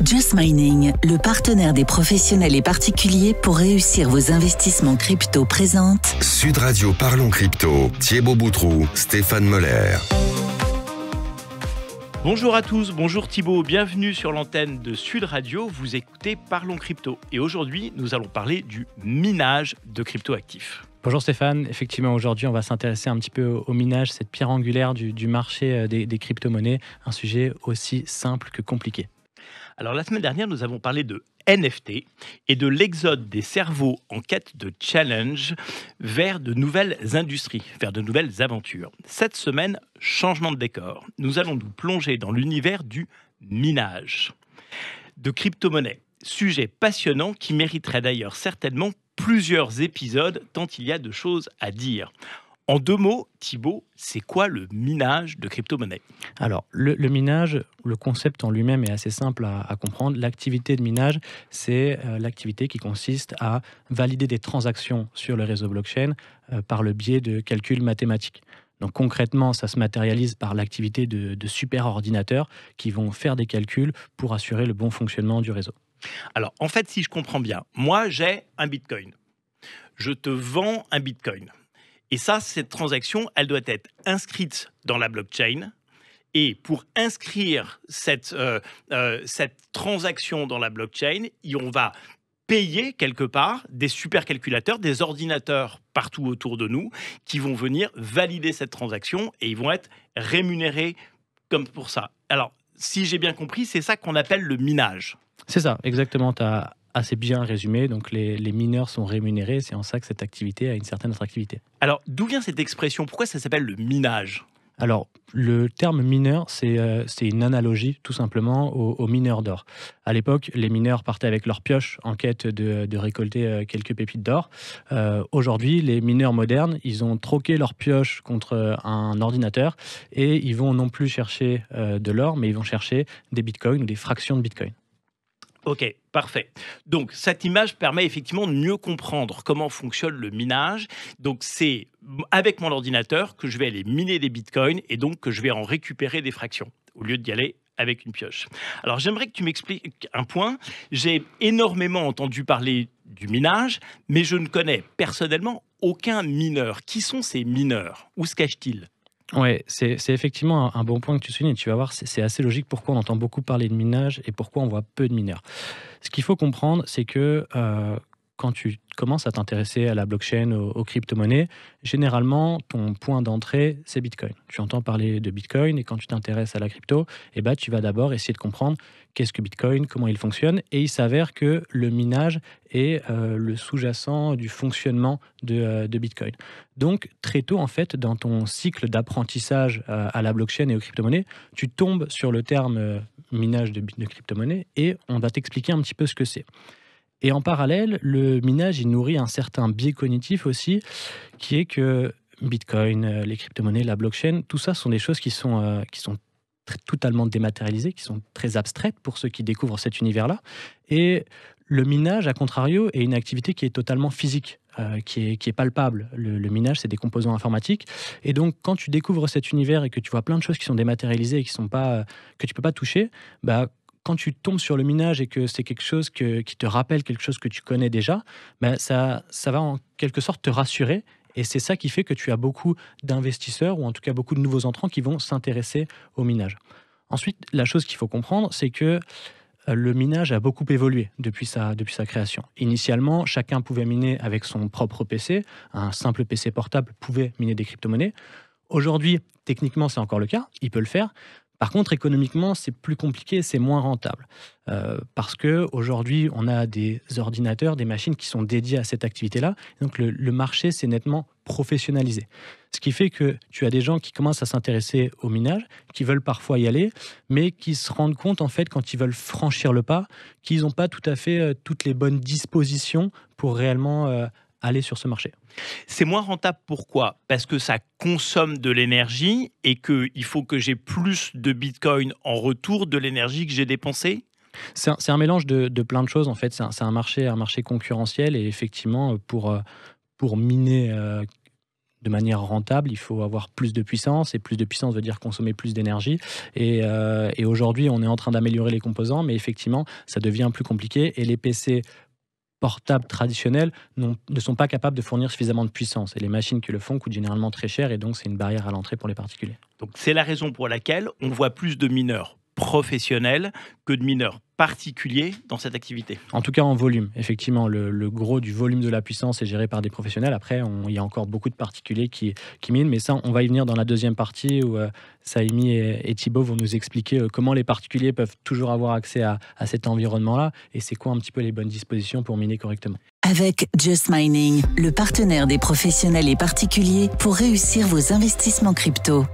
Just Mining, le partenaire des professionnels et particuliers pour réussir vos investissements crypto présente Sud Radio Parlons Crypto, Thibaut Boutroux, Stéphane Moller. Bonjour à tous, bonjour Thibaut, bienvenue sur l'antenne de Sud Radio, vous écoutez Parlons Crypto. Et aujourd'hui, nous allons parler du minage de cryptoactifs. Bonjour Stéphane, effectivement aujourd'hui on va s'intéresser un petit peu au minage, cette pierre angulaire du marché des crypto-monnaies, un sujet aussi simple que compliqué. Alors la semaine dernière, nous avons parlé de NFT et de l'exode des cerveaux en quête de challenge vers de nouvelles industries, vers de nouvelles aventures. Cette semaine, changement de décor. Nous allons nous plonger dans l'univers du minage de crypto-monnaies. Sujet passionnant qui mériterait d'ailleurs certainement plusieurs épisodes tant il y a de choses à dire. En deux mots, Thibaut, c'est quoi le minage de crypto-monnaie ? Alors, le minage, le concept en lui-même est assez simple à comprendre. L'activité de minage, c'est l'activité qui consiste à valider des transactions sur le réseau blockchain par le biais de calculs mathématiques. Donc concrètement, ça se matérialise par l'activité de superordinateurs qui vont faire des calculs pour assurer le bon fonctionnement du réseau. Alors, en fait, si je comprends bien, moi, j'ai un bitcoin. Je te vends un bitcoin. Et ça, cette transaction, elle doit être inscrite dans la blockchain. Et pour inscrire cette transaction dans la blockchain, on va payer quelque part des supercalculateurs, des ordinateurs partout autour de nous qui vont venir valider cette transaction et ils vont être rémunérés comme pour ça. Alors, si j'ai bien compris, c'est ça qu'on appelle le minage. C'est ça, exactement. Tu as assez bien résumé. Donc, les mineurs sont rémunérés. C'est en ça que cette activité a une certaine attractivité. Alors, d'où vient cette expression ? Pourquoi ça s'appelle le minage ? Alors, le terme mineur, c'est une analogie tout simplement aux mineurs d'or. À l'époque, les mineurs partaient avec leurs pioches en quête de récolter quelques pépites d'or. Aujourd'hui, les mineurs modernes, ils ont troqué leurs pioches contre un ordinateur et ils vont non plus chercher de l'or, mais ils vont chercher des bitcoins ou des fractions de bitcoin. Ok, parfait. Donc, cette image permet effectivement de mieux comprendre comment fonctionne le minage. Donc, c'est avec mon ordinateur que je vais aller miner des bitcoins et donc que je vais en récupérer des fractions au lieu d'y aller avec une pioche. Alors, j'aimerais que tu m'expliques un point. J'ai énormément entendu parler du minage, mais je ne connais personnellement aucun mineur. Qui sont ces mineurs ? Où se cachent-ils ? Ouais, c'est effectivement un bon point que tu soulignes. Tu vas voir, c'est assez logique pourquoi on entend beaucoup parler de minage et pourquoi on voit peu de mineurs. Ce qu'il faut comprendre, c'est que quand tu commences à t'intéresser à la blockchain, aux crypto-monnaies, généralement, ton point d'entrée, c'est Bitcoin. Tu entends parler de Bitcoin et quand tu t'intéresses à la crypto, tu vas d'abord essayer de comprendre qu'est-ce que Bitcoin, comment il fonctionne. Et il s'avère que le minage est le sous-jacent du fonctionnement de Bitcoin. Donc, très tôt, en fait, dans ton cycle d'apprentissage à la blockchain et aux crypto-monnaies, tu tombes sur le terme minage de crypto-monnaies et on va t'expliquer un petit peu ce que c'est. Et en parallèle, le minage, il nourrit un certain biais cognitif aussi, qui est que Bitcoin, les crypto-monnaies, la blockchain, tout ça sont des choses qui sont totalement dématérialisées, qui sont très abstraites pour ceux qui découvrent cet univers-là. Et le minage, à contrario, est une activité qui est totalement physique, qui est palpable. Le minage, c'est des composants informatiques. Et donc, quand tu découvres cet univers et que tu vois plein de choses qui sont dématérialisées et que tu ne peux pas toucher, quand tu tombes sur le minage et que c'est quelque chose qui te rappelle quelque chose que tu connais déjà, ça va en quelque sorte te rassurer. Et c'est ça qui fait que tu as beaucoup d'investisseurs, ou en tout cas beaucoup de nouveaux entrants qui vont s'intéresser au minage. Ensuite, la chose qu'il faut comprendre, c'est que le minage a beaucoup évolué depuis sa création. Initialement, chacun pouvait miner avec son propre PC. Un simple PC portable pouvait miner des crypto-monnaies. Aujourd'hui, techniquement, c'est encore le cas. Il peut le faire. Par contre, économiquement, c'est plus compliqué, c'est moins rentable. Parce qu'aujourd'hui, on a des ordinateurs, des machines qui sont dédiées à cette activité-là. Donc, le marché s'est nettement professionnalisé. Ce qui fait que tu as des gens qui commencent à s'intéresser au minage, qui veulent parfois y aller, mais qui se rendent compte, en fait, quand ils veulent franchir le pas, qu'ils n'ont pas tout à fait toutes les bonnes dispositions pour réellement aller sur ce marché. C'est moins rentable, pourquoi ? Parce que ça consomme de l'énergie et qu'il faut que j'ai plus de bitcoin en retour de l'énergie que j'ai dépensée ? C'est un mélange de plein de choses, en fait. C'est un marché concurrentiel et effectivement, pour miner de manière rentable, il faut avoir plus de puissance, et plus de puissance veut dire consommer plus d'énergie. Et aujourd'hui, on est en train d'améliorer les composants, mais effectivement, ça devient plus compliqué, et les PC portables traditionnels ne sont pas capables de fournir suffisamment de puissance. Et les machines qui le font coûtent généralement très cher, et donc c'est une barrière à l'entrée pour les particuliers. Donc c'est la raison pour laquelle on voit plus de mineurs professionnels que de mineurs particuliers dans cette activité. En tout cas en volume. Effectivement, le gros du volume de la puissance est géré par des professionnels. Après, il y a encore beaucoup de particuliers qui minent, mais ça, on va y venir dans la deuxième partie où Saïmi et Thibaut vont nous expliquer comment les particuliers peuvent toujours avoir accès à cet environnement-là, et c'est quoi un petit peu les bonnes dispositions pour miner correctement. Avec Just Mining, le partenaire des professionnels et particuliers pour réussir vos investissements crypto.